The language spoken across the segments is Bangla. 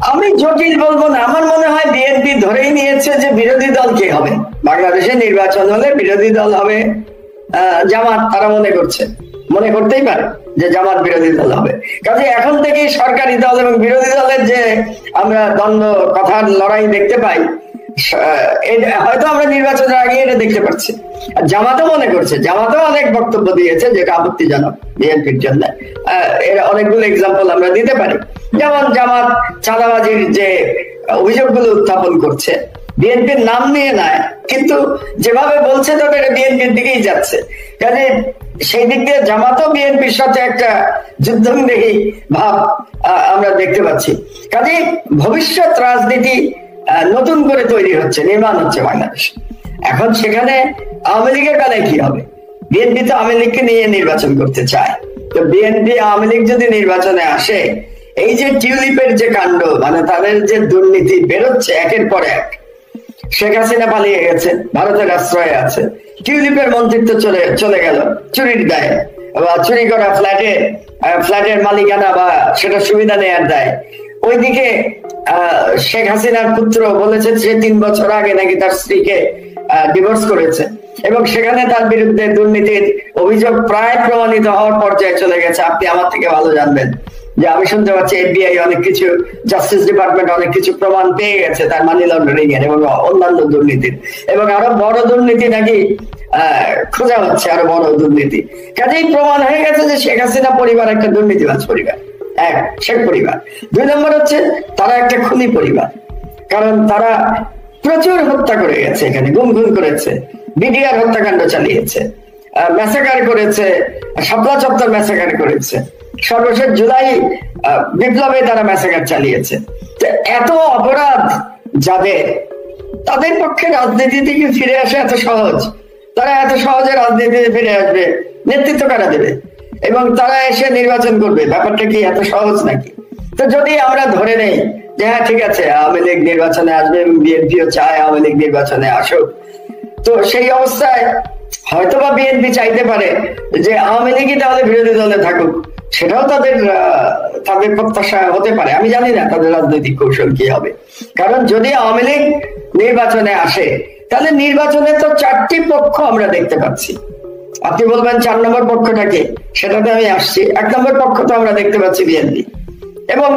আমি জটিল বলবো না, আমার মনে হয় বিএনপি ধরেই নিয়েছে যে বিরোধী দল কে হবে বাংলাদেশে নির্বাচন হলে, বিরোধী দল হবে জামাত। তারা মনে করতেই পারে যে জামাত বিরোধী দল হবে। কাজে এখন থেকেই সরকারি দল এবং বিরোধী দলের যে আমরা দ্বন্দ্ব কথার লড়াই দেখতে পাই, হয়তো আমরা নির্বাচনের আগে এটা দেখতে পাচ্ছি। আর জামাতও মনে করছে, জামাতও অনেক বক্তব্য দিয়েছে যেটা আপত্তিজনক বিএনপির জন্য। এর অনেকগুলো এক্সাম্পল আমরা দিতে পারি। যেমন জামাত চাঁদাবাজির যে অভিযোগগুলো উত্থাপন করছে, বিএনপির নাম নিয়ে নয়, কিন্তু যেভাবে বলছে তবে এটা বিএনপির দিকেই যাচ্ছে। কাজে সেই দিক দিয়ে জামাতও বিএনপির সাথে একটা যুদ্ধংদেহী ভাব আমরা দেখতে পাচ্ছি। কাজে ভবিষ্যৎ রাজনীতি নতুন করে তৈরি হচ্ছে, নির্মাণ হচ্ছে বাংলাদেশ। এখন সেখানে আওয়ামী লীগের বেলায় কি হবে? বিএনপি তো আওয়ামী লীগকে নিয়ে নির্বাচন করতে চায়। তো বিএনপি আওয়ামী লীগ যদি নির্বাচনে আসে, এই যে টিউলিপের যে কাণ্ড, মানে তাদের যে দুর্নীতি বেরোচ্ছে একের পর এক, শেখ হাসিনা পালিয়ে গেছে, ভারতের আশ্রয়ে আছে, টিউলিপের মন্ত্রিত্ব চলে গেল চুরির দায়ে, বা চুরি করা ফ্ল্যাটের মালিকানা বা সেটা সুবিধা নেয়ার দায়। ওইদিকে শেখ হাসিনার পুত্র বলেছে সে 3 বছর আগে নাকি তার স্ত্রীকে ডিভোর্স করেছে, এবং সেখানে তার বিরুদ্ধে দুর্নীতির অভিযোগ প্রায় প্রমাণিত হওয়ার পর্যায়ে চলে গেছে। আপনি আমার থেকে ভালো জানবেন যে আমি শুনতে পাচ্ছি এফবিআই অনেক কিছু, জাস্টিস ডিপার্টমেন্ট অনেক কিছু প্রমাণ পেয়ে গেছে তার মানি লন্ডারিং এর এবং অন্যান্য দুর্নীতির, এবং আরো বড় দুর্নীতি নাকি খোঁজা হচ্ছে, আরো বড় দুর্নীতি। কাজেই প্রমাণ হয়ে গেছে যে শেখ হাসিনা পরিবার একটা দুর্নীতিবাজ পরিবার, এক শেখ পরিবার। 2 নম্বর হচ্ছে তারা একটা খুনি পরিবার, কারণ তারা প্রচুর হত্যা করে গেছে, এখানে গুম করেছে, বিডিআর হত্যাকাণ্ড চালিয়েছে, ম্যাসাকার করেছে, শাপলা চত্বর ম্যাসাকার করেছে, সর্বশেষ জুলাই বিপ্লবে তারা ম্যাসাকার চালিয়েছে। তো এত অপরাধ যাদের, তাদের পক্ষে রাজনীতি থেকে ফিরে আসা এত সহজ, তারা এত সহজে রাজনীতিতে ফিরে আসবে, নেতৃত্ব কারা দেবে এবং তারা এসে নির্বাচন করবে, ব্যাপারটা কি এত সহজ নাকি? তো যদি আমরা ধরে নেই যে হ্যাঁ ঠিক আছে আওয়ামী লীগ নির্বাচনে আসবে এবং বিএনপিও চায় আওয়ামী লীগ নির্বাচনে আসুক, তো সেই অবস্থায় হয়তোবা বিএনপি চাইতে পারে যে আওয়ামী লীগই তাহলে বিরোধী দলে থাকুক, সেটাও তাদের প্রত্যাশা হতে পারে। আমি জানি না তাদের রাজনৈতিক কৌশল কি হবে, কারণ যদি আওয়ামী লীগ নির্বাচনে আসে তাহলে নির্বাচনে তো 4টি পক্ষ আমরা দেখতে পাচ্ছি। আপনি বলবেন 4 নম্বর পক্ষটাকে, সেটাতে আমি আসছি। 1 নম্বর পক্ষ তো আমরা দেখতে পাচ্ছি বিএনপি, এবং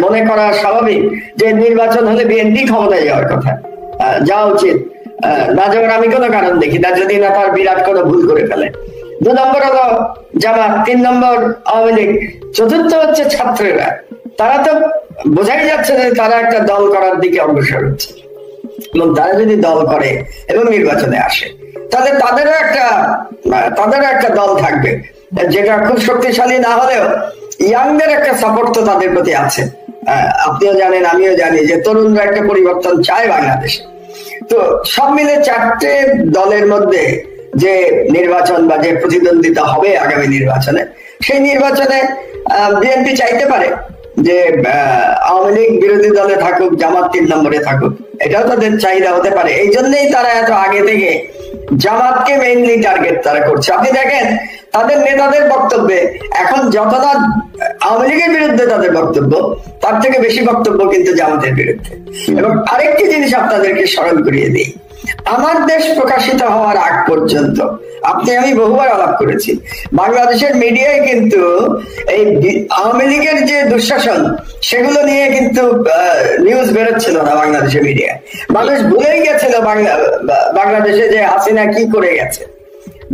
মনে করা স্বাভাবিক যে নির্বাচন হলে বিএনপি ক্ষমতায় যাওয়ার কথা, যাওয়া উচিত, না যাওয়ার আমি কোনো কারণ দেখি না, যদি না তার বিরাট কোনো ভুল করে ফেলে। 2 নম্বর হলো জামাত, 3 নম্বর আওয়ামী লীগ, 4র্থ হচ্ছে ছাত্রেরা। তারা তো বোঝাই যাচ্ছে যে তারা একটা দল করার দিকে অগ্রসর হচ্ছে, এবং তারা যদি দল করে এবং নির্বাচনে আসে তাহলে তাদেরও একটা দল থাকবে, যেটা খুব শক্তিশালী না হলেও ইয়াংদের একটা সাপোর্ট তো তাদের প্রতি আছে। আপনিও জানেন, আমিও জানি যে তরুণরা একটা পরিবর্তন চায় বাংলাদেশে। তো সব মিলে 4টে দলের মধ্যে যে নির্বাচন বা যে প্রতিদ্বন্দ্বিতা হবে আগামী নির্বাচনে, সেই নির্বাচনে বিএনপি চাইতে পারে যে আওয়ামী লীগ বিরোধী দলে থাকুক, জামাত 3 নম্বরে থাকুক, এটাও তাদের চাহিদা হতে পারে। এই জন্যই তারা এত আগে থেকে জামাতকে মেইনলি টার্গেট তারা করছে। আপনি দেখেন তাদের নেতাদের বক্তব্যে এখন যতটা আওয়ামী লীগের বিরুদ্ধে তাদের বক্তব্য, তার থেকে বেশি বক্তব্য কিন্তু জামাতের বিরুদ্ধে। এবং আরেকটি জিনিস আপনাদেরকে স্মরণ করিয়ে দিই, আমার দেশ প্রকাশিত হওয়ার আগ পর্যন্ত আমি বহুবার আলাপ করেছি, বাংলাদেশের মিডিয়ায় কিন্তু এই আওয়ামী লীগের যে দুঃশাসন সেগুলো নিয়ে কিন্তু নিউজ বেরোচ্ছিল না বাংলাদেশের মিডিয়ায়। মানুষ ভুলেই গেছিল বাংলাদেশে যে হাসিনা কি করে গেছে।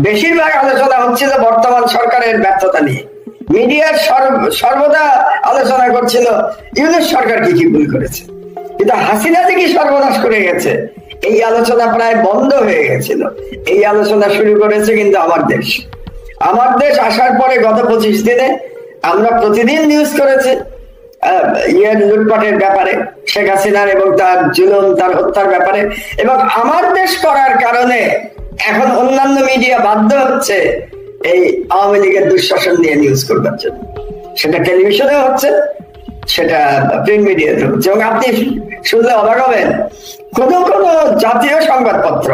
বেশিরভাগ আলোচনা হচ্ছিল বর্তমান সরকারের ব্যর্থতা নিয়ে। মিডিয়ার সর্বদা আলোচনা করছিল ইউনূস সরকার কি ভুল করেছে, কিন্তু হাসিনা যে কি সর্বনাশ করে গেছে এই আলোচনা প্রায় বন্ধ হয়ে গেছিল। এই আলোচনা শুরু করেছে কিন্তু আমার দেশ আসার পরে গত 25 দিনে আমরা প্রতিদিন নিউজ করেছি লুটপাটের ব্যাপারে, শেখ হাসিনার এবং তার জুলুম, তার হত্যার ব্যাপারে। এবং আমার দেশ করার কারণে এখন অন্যান্য মিডিয়া বাধ্য হচ্ছে এই আওয়ামী লীগের দুঃশাসন নিয়ে নিউজ করবার জন্য। সেটা টেলিভিশনে হচ্ছে, সেটা প্রিন্ট মিডিয়াতে হচ্ছে। এবং আপনি শুনলে অবাক হবেন, কোন জাতীয় সংবাদপত্র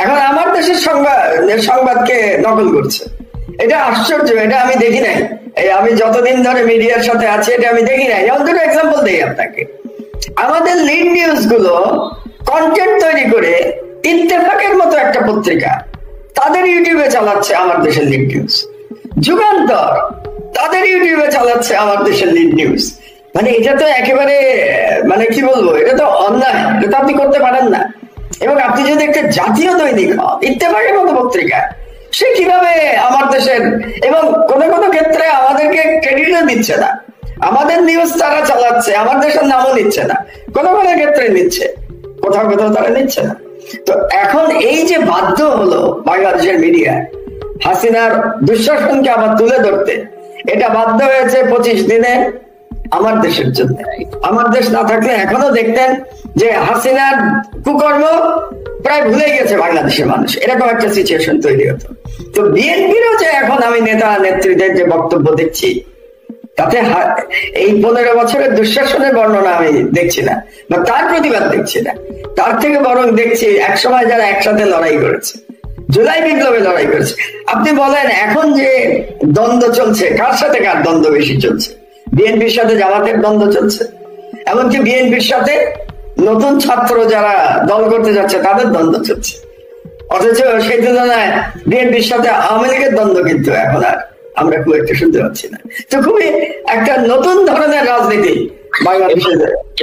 এখন আমার দেশের সংবাদকে নকল করছে এটা আশ্চর্য, এটা আমি দেখি নাই। আমি যতদিন ধরে মিডিয়ার সাথে আছি এটা আমি দেখি নাই। যেমন দুটো এক্সাম্পল দেই আপনাকে। আমাদের লিড নিউজ গুলো কন্টেন্ট তৈরি করে ইত্তেফাকের মতো একটা পত্রিকা তাদের ইউটিউবে চালাচ্ছে আমার দেশের লিড নিউজ। যুগান্তর তাদের ইউটিউবে চালাচ্ছে আমার দেশের লিড নিউজ। মানে এটা তো একেবারে মানে কি বলবো, এটা তো অন্যায়, এটা তো আপনি করতে পারেন না। এবং আপনি যদি একটা জাতীয় দৈনিক হন, ইত্তেফাকের মতো পত্রিকা, সে কিভাবে আমার দেশের, এবং কোনো কোনো ক্ষেত্রে আমাদেরকে ক্রেডিটও দিচ্ছে না, আমাদের নিউজ তারা চালাচ্ছে, আমার দেশের নামও নিচ্ছে না, কোনো কোনো ক্ষেত্রে নিচ্ছে, কোথাও কোথাও তারা নিচ্ছে না। তো এখন এই যে বাধ্য হলো বাংলাদেশের মিডিয়া হাসিনার দুঃশাসনকে আবার তুলে ধরতে, এটা বাধ্য হয়েছে 25 দিনে আমার দেশের জন্য। আমার দেশ না থাকলে এখনো দেখতেন যে হাসিনার কুকর্ম প্রায় ভুলে গেছে বাংলাদেশের মানুষ, এরকম একটা সিচুয়েশন তৈরি হতো। তো বিএনপিরও যে এখন আমি নেতা নেত্রীদের যে বক্তব্য দেখছি, তাতে এই 15 বছরের দুঃশাসনের বর্ণনা আমি দেখছি না, বা তার প্রতিবাদ দেখছি না। তার থেকে বরং দেখছি একসময় যারা একসাথে লড়াই করেছে, জুলাই বিপ্লবে লড়াই করেছে। আপনি বলেন এখন যে দ্বন্দ্ব চলছে, কার সাথে কার দ্বন্দ্ব বেশি চলছে? বিএনপির সাথে জামাতের দ্বন্দ্ব চলছে, এমনকি বিএনপির সাথে নতুন ছাত্র যারা দল করতে যাচ্ছে তাদের দ্বন্দ্ব চলছে। অথচ সেই তুলনায় বিএনপির সাথে আওয়ামী লীগের দ্বন্দ্ব কিন্তু এখন আর আমরা খুব একটা শুনতে পাচ্ছি না। তো খুবই একটা নতুন ধরনের রাজনীতি বাংলাদেশে।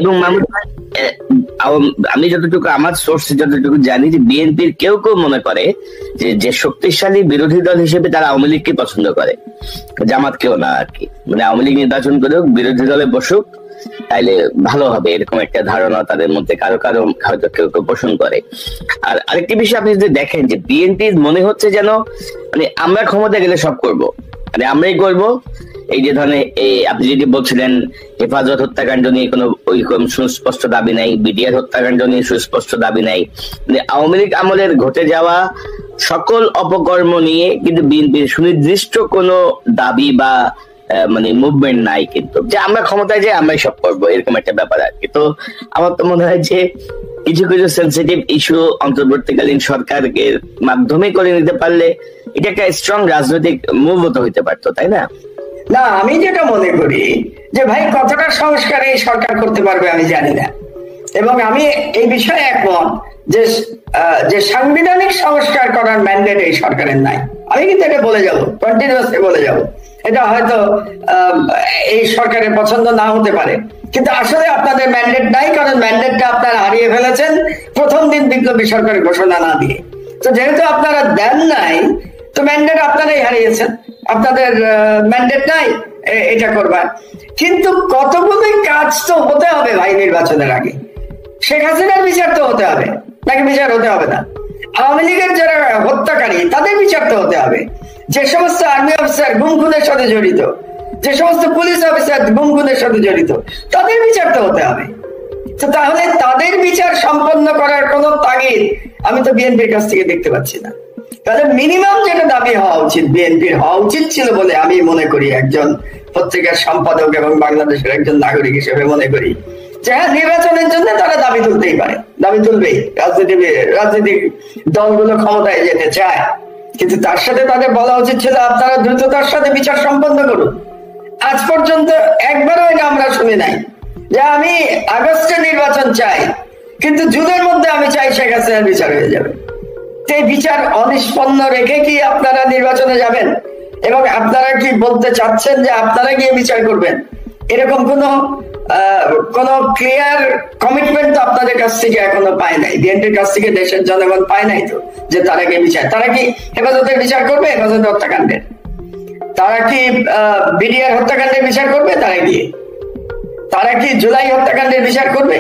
এবং আমি যতটুকু আমার সোর্স যতটুকু জানি যে বিএনপির কেউ কেউ মনে করে যে শক্তিশালী বিরোধী দল হিসেবে তারা আওয়ামী লীগকে পছন্দ করে, জামাত কেউ না আর কি। মানে আওয়ামী লীগ নির্বাচন করেও বিরোধী দলে বসুক, তাইলে ভালো হবে, এরকম একটা ধারণা তাদের মধ্যে কারো কারো হয়তো কেউ কেউ পোষণ করে। আর আরেকটি বিষয় আপনি যদি দেখেন যে বিএনপি মনে হচ্ছে যেন মানে আমরা ক্ষমতা গেলে সব করব, মানে আমরাই করব। এই যে ধরনের আপনি যদি বলছিলেন হেফাজত হত্যাকাণ্ড নিয়ে কোনো ওই সুস্পষ্ট দাবি নাই, বিডিআর হত্যাকাণ্ড নিয়ে সুস্পষ্ট দাবি নাই, মানে আওয়ামী লীগ আমলের ঘটে যাওয়া সকল অপকর্ম নিয়ে কিন্তু বিএনপির সুনির্দিষ্ট কোনো দাবি বা মানে মুভমেন্ট নাই, কিন্তু যে আমরা ক্ষমতায় যাই আমরাই সব করবো, এরকম একটা ব্যাপার আর কি। তো আমার তো মনে হয় যে কিছু কিছু সেন্সিটিভ ইস্যু অন্তর্বর্তীকালীন সরকারকে মাধ্যমে করে নিতে পারলে এটা একটা স্ট্রং রাজনৈতিক মুভ তো হইতে পারতো, তাই না? না, আমি যেটা মনে করি যে ভাই কতটা সংস্কার এই সরকার করতে পারবে আমি জানি না, এবং আমি এই বিষয়ে একমত যে সাংবিধানিক সংস্কার করার ম্যান্ডেট এই সরকারের নাই। আমি কিন্তু এটা বলে যাবো, কন্টিনিউয়াসলি বলে যাবো। এটা হয়তো এই সরকারের পছন্দ না হতে পারে, কিন্তু আসলে আপনাদের ম্যান্ডেট নাই, কারণ ম্যান্ডেটটা আপনারা হারিয়ে ফেলেছেন প্রথম দিন বিপ্লবী সরকারের ঘোষণা না দিয়ে। তো যেহেতু আপনারা দেন নাই, তো ম্যান্ডেট আপনারাই হারিয়েছেন, আপনাদের ম্যান্ডেট নাই এটা করবার। কিন্তু কতগুলো কাজ তো হতে হবে ভাই নির্বাচনের আগে। শেখ হাসিনার বিচার তো হতে হবে, নাকি বিচার হতে হবে না? আওয়ামী লীগের যারা হত্যাকারী তাদের বিচার তো হতে হবে। যে সমস্ত আর্মি অফিসার গুম খুনের সাথে জড়িত, যে সমস্ত পুলিশ অফিসার গুম খুনের সাথে জড়িত, তাদের বিচার তো হতে হবে। তো তাহলে তাদের বিচার সম্পন্ন করার কোন তাগিদ আমি তো বিএনপির কাছ থেকে দেখতে পাচ্ছি না। তাহলে মিনিমাম যেটা দাবি হওয়া উচিত, বিএনপির হওয়া উচিত ছিল বলে আমি মনে করি, একজন পত্রিকার সম্পাদক এবং বাংলাদেশের একজন নাগরিক হিসেবে মনে করি যে হ্যাঁ, নির্বাচনের জন্য তারা দাবি তুলতেই পারে, দাবি তুলবেই। রাজনৈতিক দলগুলো ক্ষমতায় যেতে চায়, কিন্তু তার সাথে তাদের বলা উচিত ছিল আপনারা দ্রুততার সাথে বিচার সম্পন্ন করুন। আজ পর্যন্ত একবারও এটা আমরা শুনি নাই যে আমি আগস্টে নির্বাচন চাই, কিন্তু জুনের মধ্যে আমি চাই শেখ হাসিনার বিচার হয়ে যাবে। এই বিচার অনিষ্পন্ন রেখে কি আপনারা নির্বাচনে যাবেন? এবং আপনারা কি বলতে চাচ্ছেন যে আপনারা গিয়ে বিচার করবেন? এরকম কোন ক্লিয়ার কমিটমেন্ট তো আপনাদের কাছ থেকে এখনো পায় নাই, বিএনপির কাছ থেকে দেশের জনগণ পায় নাই তো, যে তারা গিয়ে বিচার, তারা কি হেফাজতের বিচার করবে, হেফাজত হত্যাকাণ্ডের? তারা কি বিডিআর হত্যাকাণ্ডের বিচার করবে? তারা কি জুলাই হত্যাকাণ্ডের বিচার করবে?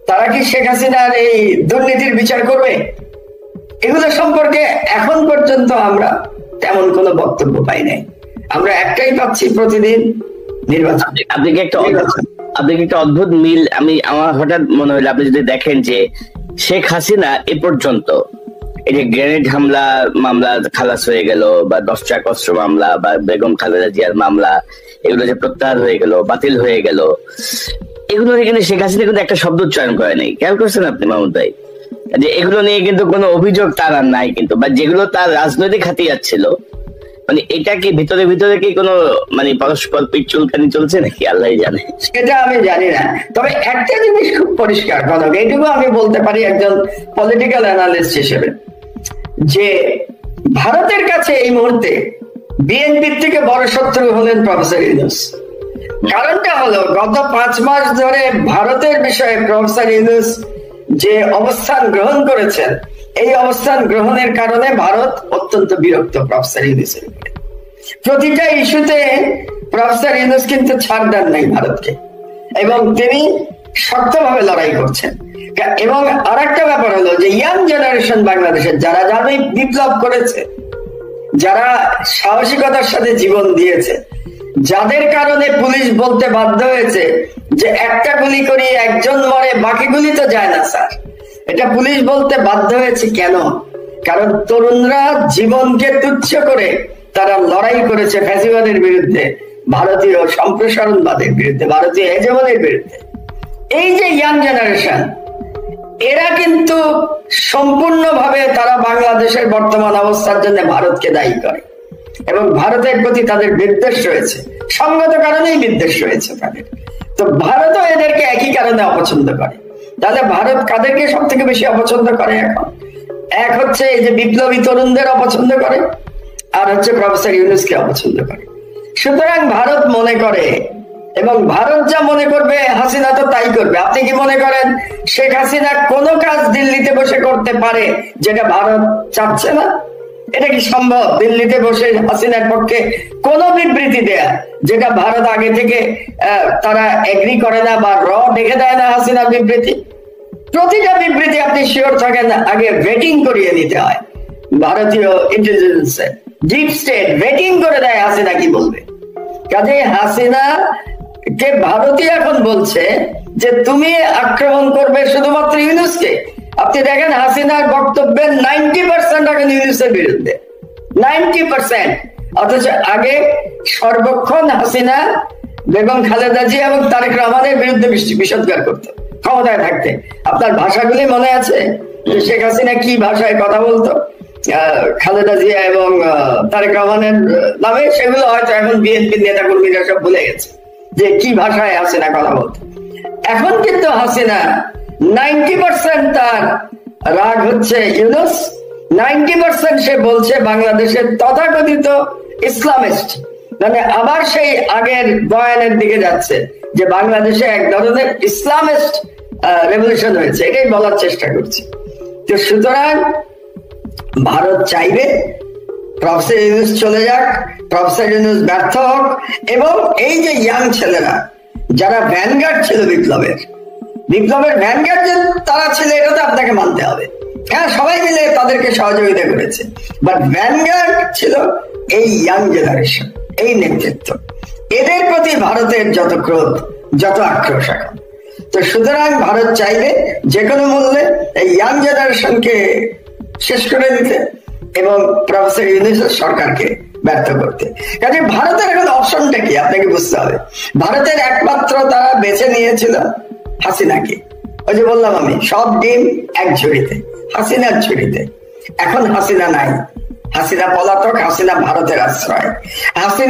তারা কি শেখ হাসিনার এই দুর্নীতির বিচার করবে? এগুলো সম্পর্কে এখন পর্যন্ত আমরা তেমন কোনো বক্তব্য পাই নাই। আমরা একটাই পাচ্ছি, প্রতিদিন নির্বাচন। আপনি কি একটা অদ্ভুত মিল আমার হঠাৎ মনে হলো, আপনি যদি দেখেন যে শেখ হাসিনা এ পর্যন্ত এই যে গ্রেনেড হামলা মামলা খালাস হয়ে গেল, বা 10 ট্রাক অস্ত্র মামলা, বা বেগম খালেদা জিয়ার মামলা, এগুলো যে প্রত্যাহার হয়ে গেল, বাতিল হয়ে গেল, এগুলো কিন্তু শেখ হাসিনা কিন্তু একটা শব্দ উচ্চারণ করে নাই। খেয়াল করছেন আপনি মাহমুদ ভাই? যে এগুলো নিয়ে কিন্তু কোনো অভিযোগ তার আর নাই, কিন্তু বা যেগুলো তার রাজনৈতিক হাতিয়ার ছিল মানে এটা কি ভিতরে ভিতরে কি কোনো মানে পরস্পর পিঠ চুলকানি চলছে নাকি আল্লাহ জানে, সেটা আমি জানি না। তবে একটা জিনিস খুব পরিষ্কার কথা, এইটুকু আমি বলতে পারি একজন পলিটিক্যাল অ্যানালিস্ট হিসেবে, যে ভারতের কাছে এই মুহূর্তে বিএনপির থেকে বড় শত্রু হলেন প্রফেসর ইউনূস। কারণটা হলো গত 5 মাস ধরে ভারতের বিষয়ে প্রফেসর ইউনূস যে অবস্থান গ্রহণ করেছেন, এই অবস্থান গ্রহণের কারণে ভারত অত্যন্ত বিরক্ত প্রফেসর ইউনূসের উপরে। প্রতিটা ইস্যুতে প্রফেসর ইউনূস কিন্তু ছাড় দেন নাই ভারতকে, এবং তিনি শক্তভাবে লড়াই করছেন। এবং আরেকটা ব্যাপার হলো যে ইয়াং জেনারেশন বাংলাদেশের যারা যারা বিপ্লব করেছে, যারা সাহসিকতার সাথে জীবন দিয়েছে, যাদের কারণে পুলিশ বলতে বাধ্য হয়েছে যে একটা গুলি করি একজন মরে বাকি গুলি তো যায় না স্যার, এটা পুলিশ বলতে বাধ্য হয়েছে কেন? কারণ তরুণরা জীবনকে তুচ্ছ করে তারা লড়াই করেছে ফ্যাসিবাদের বিরুদ্ধে, ভারতীয় সম্প্রসারণবাদের বিরুদ্ধে, ভারতীয় হেজেমনির বিরুদ্ধে। এই যে ইয়াং জেনারেশন, এরা কিন্তু সম্পূর্ণভাবে তারা বাংলাদেশের বর্তমান অবস্থার জন্য ভারতকে দায়ী করে, এবং ভারতের প্রতি তাদের বিদ্বেষ রয়েছে, সঙ্গত কারণেই বিদ্বেষ রয়েছে তাদের। তো ভারতও এদেরকে একই কারণে অপছন্দ করে। তাহলে ভারত কাদেরকে সব থেকে বেশি অপছন্দ করে এখন? এক হচ্ছে এই যে বিপ্লবী তরুণদের অপছন্দ করে, আর হচ্ছে প্রফেসর ইউনূসকে অপছন্দ করে। সুতরাং ভারত মনে করে, এবং ভারত যা মনে করবে হাসিনা তো তাই করবে। আপনি কি মনে করেন শেখ হাসিনা কোনো কাজ দিল্লিতে বসে করতে পারে যেটা ভারত চাচ্ছে না? এটা কি সম্ভব দিল্লিতে বসে হাসিনার পক্ষে কোন বিবৃতি দেয়া যেটা ভারত আগে থেকে তারা এগ্রি করে না বা দেখে দেয় না হাসিনার বিবৃতি? প্রতিটা বিবৃতি আপনি শিওর থাকেন আগে ভেটিং করিয়ে নিতে হয়। ভারতীয় ইন্টেলিজেন্স ডিপ স্টেট ভেটিং করে দেয় হাসিনা কি বলবে। কাজে হাসিনা কে ভারতীয় এখন বলছে যে তুমি আক্রমণ করবে শুধুমাত্র ইউনূসকে। আপনি দেখেন হাসিনার বক্তব্যের 90% এখন ইউনূসের বিরুদ্ধে, 90%। অথচ আগে সর্বক্ষণ হাসিনা বেগম খালেদা জিয়া এবং তারেক রহমানের বিরুদ্ধে বিষোদ্গার করতো ক্ষমতায় থাকতে। আপনার ভাষাগুলি মনে আছে যে শেখ হাসিনা কি ভাষায় কথা বলতো খালেদা জিয়া এবং তারেক রহমানের নামে? সেগুলো হয়তো এখন বিএনপির নেতা কর্মীরা সব ভুলে গেছে যে কি ভাষায় হাসিনা কথা বলতো। এখন কিন্তু হাসিনা 90% তার রাগ হচ্ছে ইউনূস, 90% সে বলছে বাংলাদেশের তথাকথিত ইসলামিস্ট, মানে আবার সেই আগের বয়ানের দিকে যাচ্ছে যে বাংলাদেশে এক ধরনের ইসলামিস্ট রেভলিউশন হয়েছে, এটাই বলার চেষ্টা করছে। তো সুতরাং ভারত চাইবে প্রফেসর ইউনূস চলে যাক, প্রফেসর ইউনূস ব্যর্থ হোক, এবং এই যে ইয়াং ছেলেরা যারা ভ্যানগার্ড ছিল বিপ্লবের ভ্যানগার্ড যে তারা ছিল এটা তো আপনাকে মানতে হবে। হ্যাঁ, সবাই মিলে তাদেরকে সহযোগিতা করেছে, বাট ভ্যানগার্ড ছিল এই ইয়াং জেনারেশন, এই নেতৃত্ব। এদের প্রতি ভারতের যত ক্রোধ, যত আক্রোশ এখন। তো সুতরাং ভারত চাইবে যে কোনো মূল্যে এই ইয়াং জেনারেশনকে শেষ করে দিতে এবং প্রফেসর ইউনূসের সরকারকে ব্যর্থ করতে। কাজে ভারতের এখন অপশনটা কি আপনাকে বুঝতে হবে। ভারতের একমাত্র তারা বেছে নিয়েছিল হাসিনাকে। ওই যে বললাম আমি, সব ডিম এক ঝুড়িতে, হাসিনার ঝুড়িতে। এখন হাসিনা নাই, হাসিনা পলাতক, হাসিনা ভারতের আশ্রয়। হাসিনা